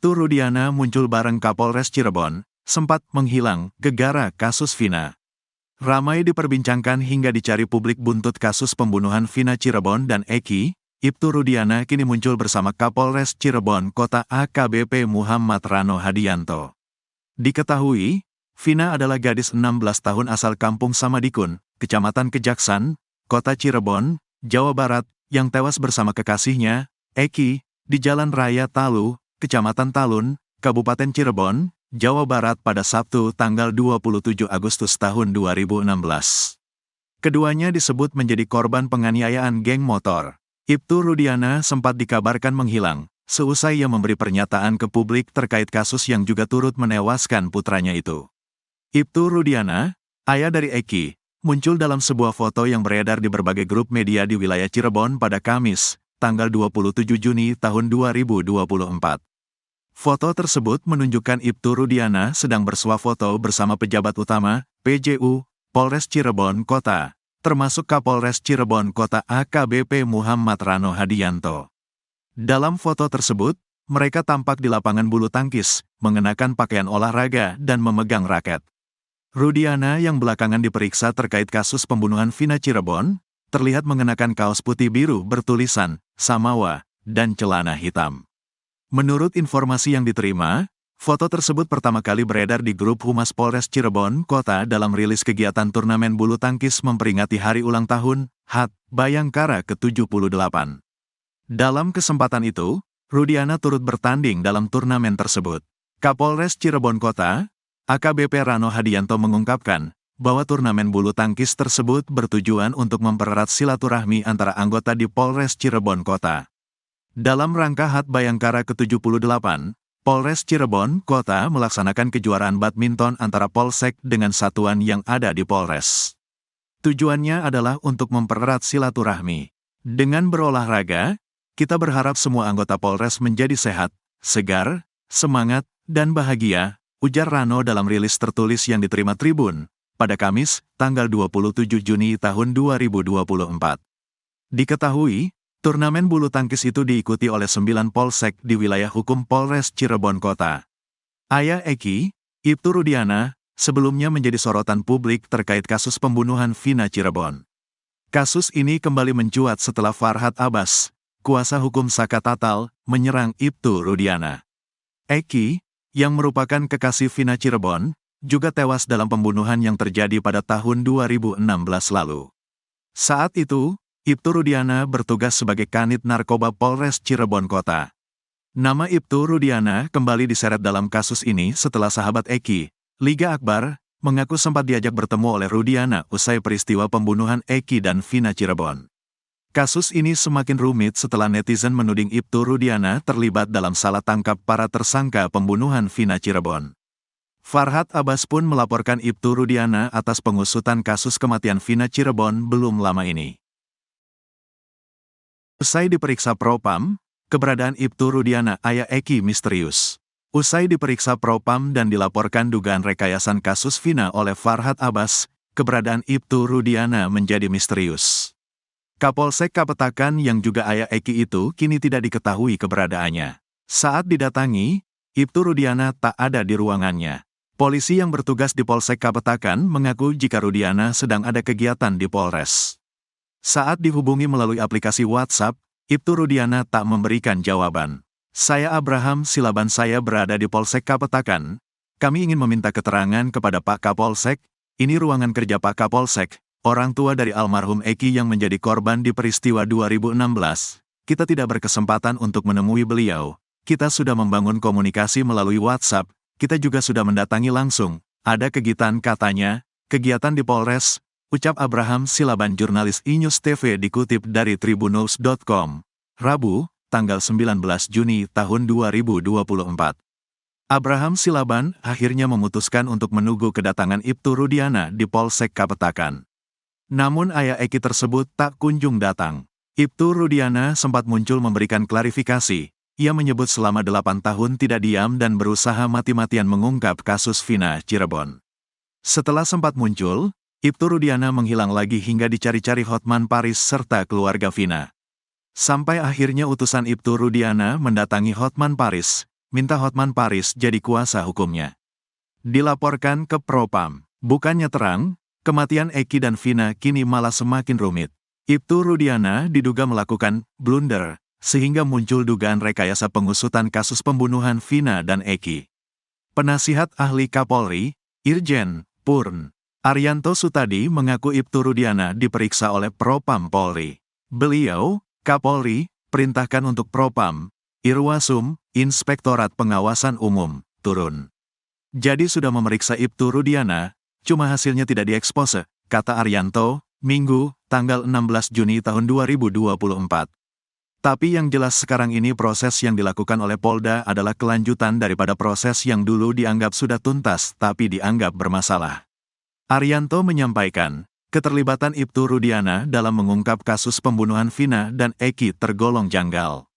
Ibtu Rudiana muncul bareng Kapolres Cirebon, sempat menghilang gegara kasus Vina. Ramai diperbincangkan hingga dicari publik buntut kasus pembunuhan Vina Cirebon dan Eki. Ibtu Rudiana kini muncul bersama Kapolres Cirebon Kota AKBP Muhammad Rano Hadianto. Diketahui, Vina adalah gadis 16 tahun asal Kampung Samadikun, Kecamatan Kejaksan, Kota Cirebon, Jawa Barat, yang tewas bersama kekasihnya, Eki, di Jalan Raya Talu, Kecamatan Talun, Kabupaten Cirebon, Jawa Barat pada Sabtu tanggal 27 Agustus tahun 2016. Keduanya disebut menjadi korban penganiayaan geng motor. Ibtu Rudiana sempat dikabarkan menghilang, seusai ia memberi pernyataan ke publik terkait kasus yang juga turut menewaskan putranya itu. Ibtu Rudiana, ayah dari Eki, muncul dalam sebuah foto yang beredar di berbagai grup media di wilayah Cirebon pada Kamis, tanggal 27 Juni tahun 2024. Foto tersebut menunjukkan Ibtu Rudiana sedang bersuah foto bersama pejabat utama, PJU, Polres Cirebon Kota, termasuk Kapolres Cirebon Kota AKBP Muhammad Rano Hadianto. Dalam foto tersebut, mereka tampak di lapangan bulu tangkis, mengenakan pakaian olahraga dan memegang raket. Rudiana yang belakangan diperiksa terkait kasus pembunuhan Vina Cirebon, terlihat mengenakan kaos putih biru bertulisan Samawa dan celana hitam. Menurut informasi yang diterima, foto tersebut pertama kali beredar di grup Humas Polres Cirebon Kota dalam rilis kegiatan turnamen bulu tangkis memperingati hari ulang tahun HUT Bayangkara ke-78. Dalam kesempatan itu, Rudiana turut bertanding dalam turnamen tersebut. Kapolres Cirebon Kota, AKBP Rano Hadianto mengungkapkan bahwa turnamen bulu tangkis tersebut bertujuan untuk mempererat silaturahmi antara anggota di Polres Cirebon Kota. Dalam rangka HUT Bayangkara ke-78, Polres Cirebon Kota melaksanakan kejuaraan badminton antara Polsek dengan satuan yang ada di Polres. Tujuannya adalah untuk mempererat silaturahmi. Dengan berolahraga, kita berharap semua anggota Polres menjadi sehat, segar, semangat, dan bahagia, ujar Rano dalam rilis tertulis yang diterima Tribun, pada Kamis, tanggal 27 Juni tahun 2024. Diketahui, turnamen bulu tangkis itu diikuti oleh 9 polsek di wilayah hukum Polres Cirebon Kota. Ayah Eki, Ibtu Rudiana, sebelumnya menjadi sorotan publik terkait kasus pembunuhan Vina Cirebon. Kasus ini kembali mencuat setelah Farhad Abbas, kuasa hukum Saka Tatal, menyerang Ibtu Rudiana. Eki, yang merupakan kekasih Vina Cirebon, juga tewas dalam pembunuhan yang terjadi pada tahun 2016 lalu. Saat itu, Ibtu Rudiana bertugas sebagai Kanit Narkoba Polres Cirebon Kota. Nama Ibtu Rudiana kembali diseret dalam kasus ini setelah sahabat Eki, Liga Akbar, mengaku sempat diajak bertemu oleh Rudiana usai peristiwa pembunuhan Eki dan Vina Cirebon. Kasus ini semakin rumit setelah netizen menuding Ibtu Rudiana terlibat dalam salah tangkap para tersangka pembunuhan Vina Cirebon. Farhad Abbas pun melaporkan Ibtu Rudiana atas pengusutan kasus kematian Vina Cirebon belum lama ini. Usai diperiksa Propam, keberadaan Ibtu Rudiana ayah Eki misterius. Usai diperiksa Propam dan dilaporkan dugaan rekayasan kasus Vina oleh Farhad Abbas, keberadaan Ibtu Rudiana menjadi misterius. Kapolsek Kapetakan yang juga ayah Eki itu kini tidak diketahui keberadaannya. Saat didatangi, Ibtu Rudiana tak ada di ruangannya. Polisi yang bertugas di Polsek Kapetakan mengaku jika Rudiana sedang ada kegiatan di Polres. Saat dihubungi melalui aplikasi WhatsApp, Ibtu Rudiana tak memberikan jawaban. Saya Abraham Silaban, saya berada di Polsek Kapetakan. Kami ingin meminta keterangan kepada Pak Kapolsek. Ini ruangan kerja Pak Kapolsek. Orang tua dari almarhum Eki yang menjadi korban di peristiwa 2016, kita tidak berkesempatan untuk menemui beliau. Kita sudah membangun komunikasi melalui WhatsApp, kita juga sudah mendatangi langsung. Ada kegiatan katanya, kegiatan di Polres, ucap Abraham Silaban jurnalis iNews TV dikutip dari tribunnews.com. Rabu, tanggal 19 Juni tahun 2024. Abraham Silaban akhirnya memutuskan untuk menunggu kedatangan Ibtu Rudiana di Polsek Kapetakan. Namun ayah Eki tersebut tak kunjung datang. Ibtu Rudiana sempat muncul memberikan klarifikasi. Ia menyebut selama 8 tahun tidak diam dan berusaha mati-matian mengungkap kasus Vina Cirebon. Setelah sempat muncul, Ibtu Rudiana menghilang lagi hingga dicari-cari Hotman Paris serta keluarga Vina. Sampai akhirnya utusan Ibtu Rudiana mendatangi Hotman Paris, minta Hotman Paris jadi kuasa hukumnya. Dilaporkan ke Propam. Bukannya terang, kematian Eki dan Vina kini malah semakin rumit. Ibtu Rudiana diduga melakukan blunder, sehingga muncul dugaan rekayasa pengusutan kasus pembunuhan Vina dan Eki. Penasihat ahli Kapolri, Irjen Purn Arianto Sutadi mengaku Ibtu Rudiana diperiksa oleh Propam Polri. Beliau, Kapolri, perintahkan untuk Propam, Irwasum, Inspektorat Pengawasan Umum, turun. Jadi sudah memeriksa Ibtu Rudiana, cuma hasilnya tidak diekspose, kata Arianto, Minggu, tanggal 16 Juni tahun 2024. Tapi yang jelas sekarang ini proses yang dilakukan oleh Polda adalah kelanjutan daripada proses yang dulu dianggap sudah tuntas tapi dianggap bermasalah. Arianto menyampaikan, keterlibatan Ibtu Rudiana dalam mengungkap kasus pembunuhan Vina dan Eki tergolong janggal.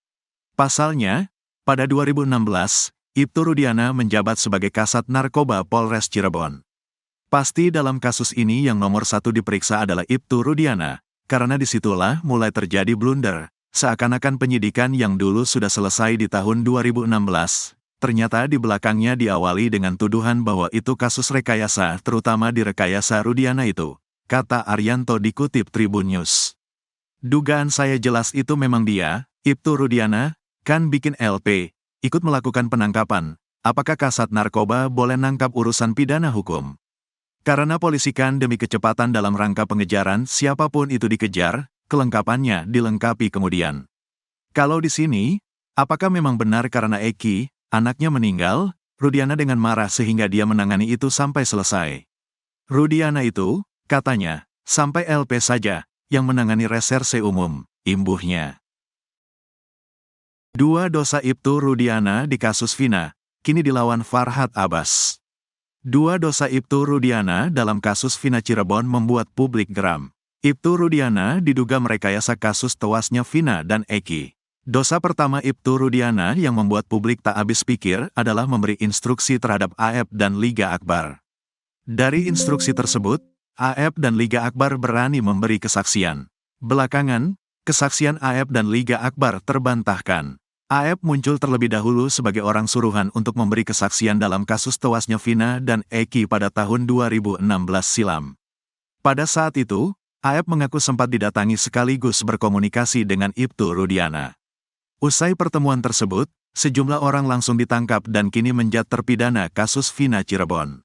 Pasalnya, pada 2016, Ibtu Rudiana menjabat sebagai Kasat Narkoba Polres Cirebon. Pasti dalam kasus ini yang nomor satu diperiksa adalah Ibtu Rudiana, karena disitulah mulai terjadi blunder. Seakan-akan penyidikan yang dulu sudah selesai di tahun 2016, ternyata di belakangnya diawali dengan tuduhan bahwa itu kasus rekayasa, terutama di rekayasa Rudiana itu, kata Arianto dikutip Tribun News. Dugaan saya jelas itu memang dia, Ibtu Rudiana, kan bikin LP, ikut melakukan penangkapan, apakah Kasat Narkoba boleh nangkap urusan pidana hukum? Karena polisi kan demi kecepatan dalam rangka pengejaran siapapun itu dikejar, kelengkapannya dilengkapi kemudian. Kalau di sini, apakah memang benar karena Eki, anaknya meninggal, Rudiana dengan marah sehingga dia menangani itu sampai selesai? Rudiana itu, katanya, sampai LP saja, yang menangani reserse umum, imbuhnya. Dua dosa Ibtu Rudiana di kasus Vina, kini dilawan Farhad Abbas. Dua dosa Ibtu Rudiana dalam kasus Vina Cirebon membuat publik geram. Ibtu Rudiana diduga merekayasa kasus tewasnya Vina dan Eki. Dosa pertama Ibtu Rudiana yang membuat publik tak habis pikir adalah memberi instruksi terhadap AF dan Liga Akbar. Dari instruksi tersebut, AF dan Liga Akbar berani memberi kesaksian. Belakangan, kesaksian AF dan Liga Akbar terbantahkan. AF muncul terlebih dahulu sebagai orang suruhan untuk memberi kesaksian dalam kasus tewasnya Vina dan Eki pada tahun 2016 silam. Pada saat itu, AF mengaku sempat didatangi sekaligus berkomunikasi dengan Ibtu Rudiana. Usai pertemuan tersebut, sejumlah orang langsung ditangkap dan kini menjadi terpidana kasus Vina Cirebon.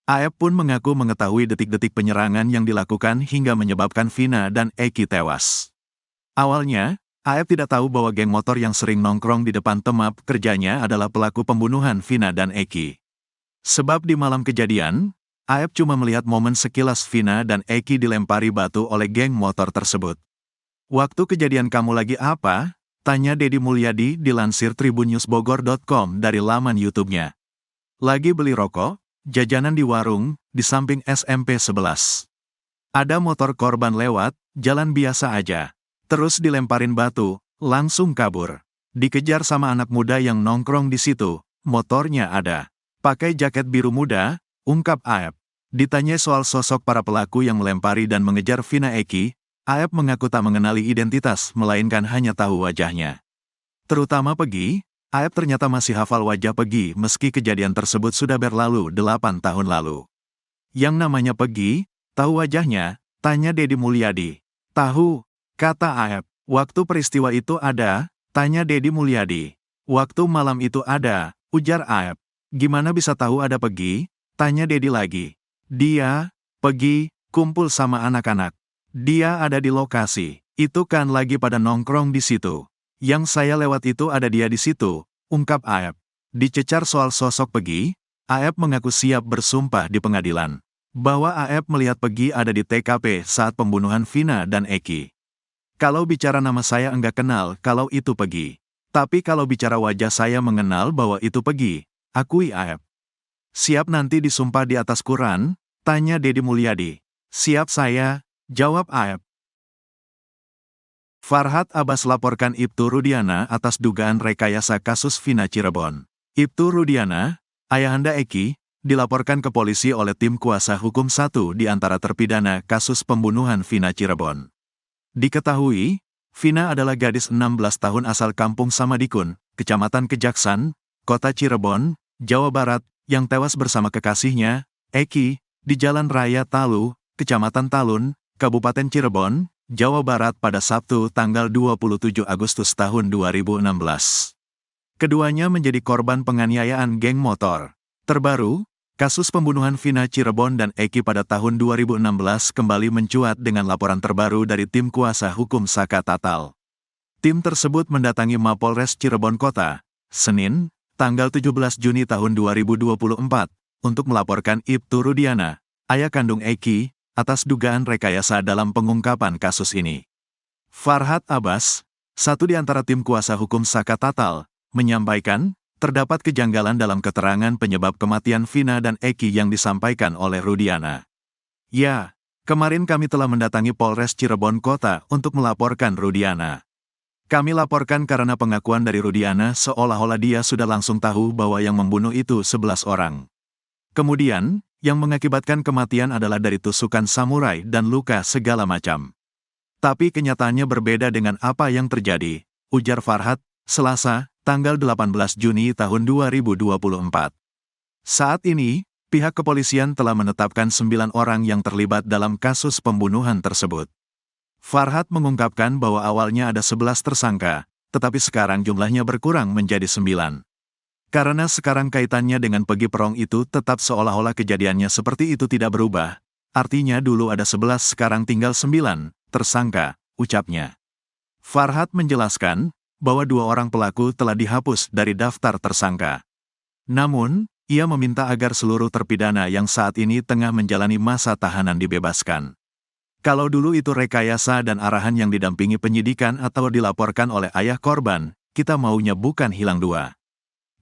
AF pun mengaku mengetahui detik-detik penyerangan yang dilakukan hingga menyebabkan Vina dan Eki tewas. Awalnya, AF tidak tahu bahwa geng motor yang sering nongkrong di depan tempat kerjanya adalah pelaku pembunuhan Vina dan Eki. Sebab di malam kejadian, AF cuma melihat momen sekilas Vina dan Eki dilempari batu oleh geng motor tersebut. Waktu kejadian kamu lagi apa? Tanya Dedi Mulyadi dilansir tribunnewsbogor.com dari laman YouTube-nya. Lagi beli rokok, jajanan di warung, di samping SMP 11. Ada motor korban lewat, jalan biasa aja. Terus dilemparin batu, langsung kabur. Dikejar sama anak muda yang nongkrong di situ, motornya ada. Pakai jaket biru muda, ungkap AF. Ditanya soal sosok para pelaku yang melempari dan mengejar Vina Eki, AF mengaku tak mengenali identitas, melainkan hanya tahu wajahnya. Terutama Pegi, AF ternyata masih hafal wajah Pegi meski kejadian tersebut sudah berlalu 8 tahun lalu. Yang namanya Pegi, tahu wajahnya? Tanya Dedi Mulyadi. Tahu, kata AF. Waktu peristiwa itu ada? Tanya Dedi Mulyadi. Waktu malam itu ada, ujar AF. Gimana bisa tahu ada Pegi? Tanya Dedi lagi. Dia, Pegi, kumpul sama anak-anak. Dia ada di lokasi. Itu kan lagi pada nongkrong di situ. Yang saya lewat itu ada dia di situ, ungkap AF. Dicecar soal sosok Pegi, AF mengaku siap bersumpah di pengadilan. Bahwa AF melihat Pegi ada di TKP saat pembunuhan Vina dan Eki. Kalau bicara nama saya enggak kenal kalau itu Pegi. Tapi kalau bicara wajah saya mengenal bahwa itu Pegi, akui AF. Siap nanti disumpah di atas Quran? Tanya Dedi Mulyadi. Siap saya, jawab AF. Farhad Abbas laporkan Ibtu Rudiana atas dugaan rekayasa kasus Vina Cirebon. Ibtu Rudiana, ayahanda Eki, dilaporkan ke polisi oleh tim kuasa hukum 1 di antara terpidana kasus pembunuhan Vina Cirebon. Diketahui, Vina adalah gadis 16 tahun asal Kampung Samadikun, Kecamatan Kejaksan, Kota Cirebon, Jawa Barat, yang tewas bersama kekasihnya, Eki, di Jalan Raya Talu, Kecamatan Talun, Kabupaten Cirebon, Jawa Barat pada Sabtu tanggal 27 Agustus tahun 2016. Keduanya menjadi korban penganiayaan geng motor. Terbaru, kasus pembunuhan Vina Cirebon dan Eki pada tahun 2016 kembali mencuat dengan laporan terbaru dari tim kuasa hukum Saka Tatal. Tim tersebut mendatangi Mapolres Cirebon Kota, Senin, tanggal 17 Juni tahun 2024, untuk melaporkan Ibtu Rudiana, ayah kandung Eki, atas dugaan rekayasa dalam pengungkapan kasus ini. Farhad Abbas, satu di antara tim kuasa hukum Saka Tatal, menyampaikan, terdapat kejanggalan dalam keterangan penyebab kematian Vina dan Eki yang disampaikan oleh Rudiana. Ya, kemarin kami telah mendatangi Polres Cirebon Kota untuk melaporkan Rudiana. Kami laporkan karena pengakuan dari Rudiana seolah-olah dia sudah langsung tahu bahwa yang membunuh itu 11 orang. Kemudian, yang mengakibatkan kematian adalah dari tusukan samurai dan luka segala macam. Tapi kenyataannya berbeda dengan apa yang terjadi, ujar Farhad, Selasa, tanggal 18 Juni tahun 2024. Saat ini, pihak kepolisian telah menetapkan 9 orang yang terlibat dalam kasus pembunuhan tersebut. Farhad mengungkapkan bahwa awalnya ada 11 tersangka, tetapi sekarang jumlahnya berkurang menjadi 9. Karena sekarang kaitannya dengan Pegi Perong itu tetap seolah-olah kejadiannya seperti itu tidak berubah, artinya dulu ada 11 sekarang tinggal 9 tersangka, ucapnya. Farhad menjelaskan bahwa 2 orang pelaku telah dihapus dari daftar tersangka. Namun, ia meminta agar seluruh terpidana yang saat ini tengah menjalani masa tahanan dibebaskan. Kalau dulu itu rekayasa dan arahan yang didampingi penyidikan atau dilaporkan oleh ayah korban, kita maunya bukan hilang 2.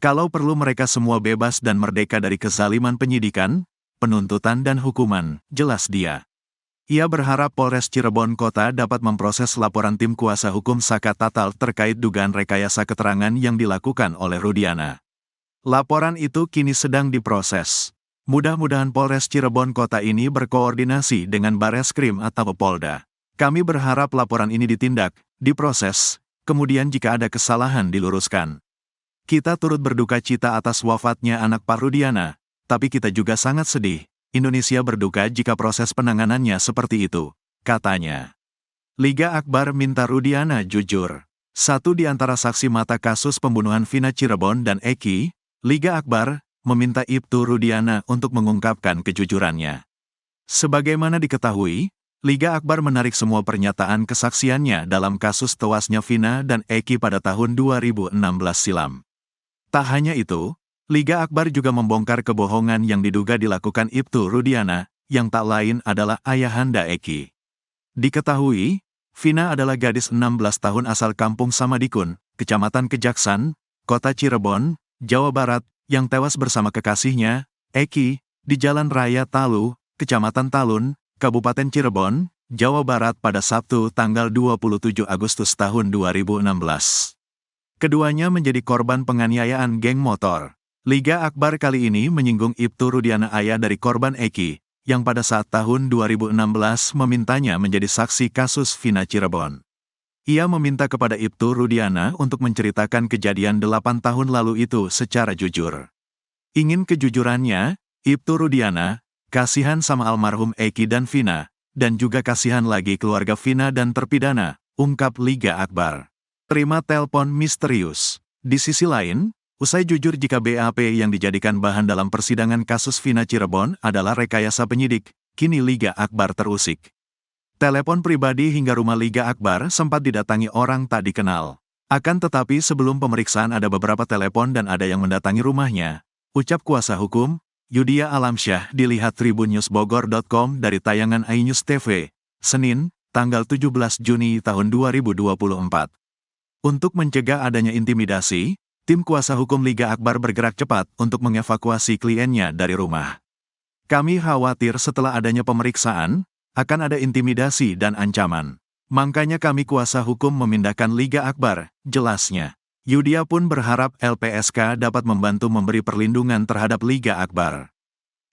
Kalau perlu mereka semua bebas dan merdeka dari kezaliman penyidikan, penuntutan dan hukuman, jelas dia. Ia berharap Polres Cirebon Kota dapat memproses laporan tim kuasa hukum Saka Tatal terkait dugaan rekayasa keterangan yang dilakukan oleh Rudiana. Laporan itu kini sedang diproses. Mudah-mudahan Polres Cirebon Kota ini berkoordinasi dengan Bareskrim atau Polda. Kami berharap laporan ini ditindak, diproses, kemudian jika ada kesalahan diluruskan. Kita turut berduka cita atas wafatnya anak Pak Rudiana, tapi kita juga sangat sedih. Indonesia berduka jika proses penanganannya seperti itu, katanya. Liga Akbar minta Rudiana jujur. Satu di antara saksi mata kasus pembunuhan Vina Cirebon dan Eki, Liga Akbar, meminta Ibtu Rudiana untuk mengungkapkan kejujurannya. Sebagaimana diketahui, Liga Akbar menarik semua pernyataan kesaksiannya dalam kasus tewasnya Vina dan Eki pada tahun 2016 silam. Tak hanya itu, Liga Akbar juga membongkar kebohongan yang diduga dilakukan Ibtu Rudiana, yang tak lain adalah ayahanda Eki. Diketahui, Vina adalah gadis 16 tahun asal Kampung Samadikun, Kecamatan Kejaksan, Kota Cirebon, Jawa Barat, yang tewas bersama kekasihnya, Eki, di Jalan Raya Talu, Kecamatan Talun, Kabupaten Cirebon, Jawa Barat pada Sabtu tanggal 27 Agustus tahun 2016. Keduanya menjadi korban penganiayaan geng motor. Liga Akbar kali ini menyinggung Ibtu Rudiana ayah dari korban Eki, yang pada saat tahun 2016 memintanya menjadi saksi kasus Vina Cirebon. Ia meminta kepada Ibtu Rudiana untuk menceritakan kejadian 8 tahun lalu itu secara jujur. Ingin kejujurannya, Ibtu Rudiana, kasihan sama almarhum Eki dan Vina, dan juga kasihan lagi keluarga Vina dan terpidana, ungkap Liga Akbar. Terima telepon misterius. Di sisi lain, usai jujur jika BAP yang dijadikan bahan dalam persidangan kasus Vina Cirebon adalah rekayasa penyidik, kini Liga Akbar terusik. Telepon pribadi hingga rumah Liga Akbar sempat didatangi orang tak dikenal. Akan tetapi sebelum pemeriksaan ada beberapa telepon dan ada yang mendatangi rumahnya, ucap kuasa hukum, Yudia Alamsyah dilihat tribunnews.bogor.com dari tayangan iNews TV, Senin, tanggal 17 Juni tahun 2024. Untuk mencegah adanya intimidasi, tim kuasa hukum Liga Akbar bergerak cepat untuk mengevakuasi kliennya dari rumah. Kami khawatir setelah adanya pemeriksaan, akan ada intimidasi dan ancaman. Makanya kami kuasa hukum memindahkan Liga Akbar, jelasnya. Yudia pun berharap LPSK dapat membantu memberi perlindungan terhadap Liga Akbar.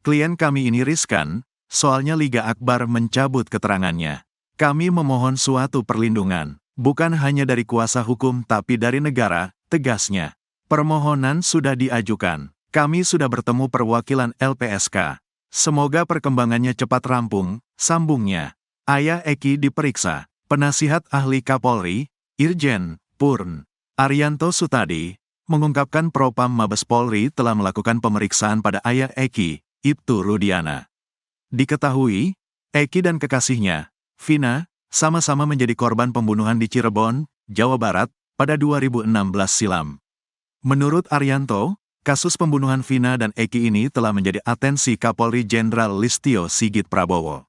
Klien kami ini riskan, soalnya Liga Akbar mencabut keterangannya. Kami memohon suatu perlindungan, bukan hanya dari kuasa hukum tapi dari negara, tegasnya. Permohonan sudah diajukan. Kami sudah bertemu perwakilan LPSK. Semoga perkembangannya cepat rampung, sambungnya. Ayah Eki diperiksa. Penasihat Ahli Kapolri, Irjen Purn Arianto Sutadi, mengungkapkan Propam Mabes Polri telah melakukan pemeriksaan pada ayah Eki, Ibtu Rudiana. Diketahui, Eki dan kekasihnya, Vina, sama-sama menjadi korban pembunuhan di Cirebon, Jawa Barat, pada 2016 silam. Menurut Arianto, kasus pembunuhan Vina dan Eki ini telah menjadi atensi Kapolri Jenderal Listio Sigit Prabowo.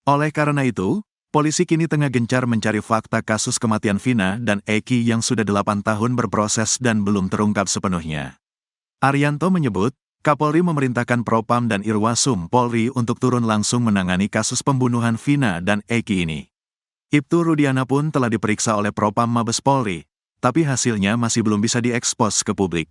Oleh karena itu, polisi kini tengah gencar mencari fakta kasus kematian Vina dan Eki yang sudah 8 tahun berproses dan belum terungkap sepenuhnya. Arianto menyebut, Kapolri memerintahkan Propam dan Irwasum Polri untuk turun langsung menangani kasus pembunuhan Vina dan Eki ini. Ibtu Rudiana pun telah diperiksa oleh Propam Mabes Polri, tapi hasilnya masih belum bisa diekspos ke publik.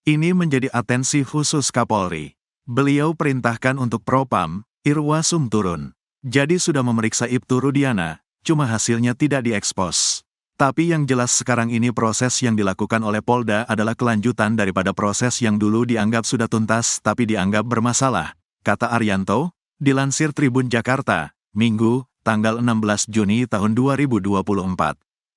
Ini menjadi atensi khusus Kapolri. Beliau perintahkan untuk Propam, Irwasum turun. Jadi sudah memeriksa Ibtu Rudiana, cuma hasilnya tidak diekspos. Tapi yang jelas sekarang ini proses yang dilakukan oleh Polda adalah kelanjutan daripada proses yang dulu dianggap sudah tuntas tapi dianggap bermasalah, kata Arianto, dilansir Tribun Jakarta, Minggu, tanggal 16 Juni tahun 2024.